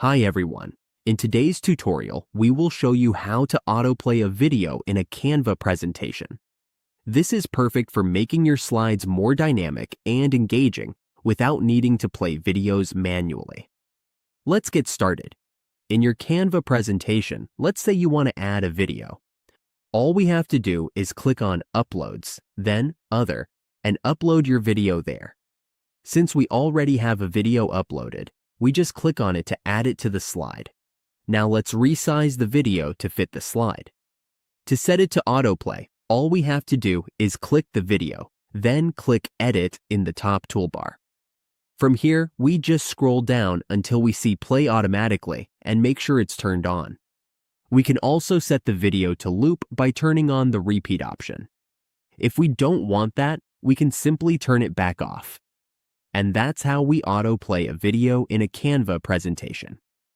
Hi everyone. In today's tutorial, we will show you how to autoplay a video in a Canva presentation. This is perfect for making your slides more dynamic and engaging without needing to play videos manually. Let's get started. In your Canva presentation, let's say you want to add a video. All we have to do is click on Uploads, then Other, and upload your video there. Since we already have a video uploaded, we just click on it to add it to the slide. Now let's resize the video to fit the slide. To set it to autoplay, all we have to do is click the video, then click Edit in the top toolbar. From here, we just scroll down until we see Play Automatically and make sure it's turned on. We can also set the video to loop by turning on the repeat option. If we don't want that, we can simply turn it back off. And that's how we autoplay a video in a Canva presentation.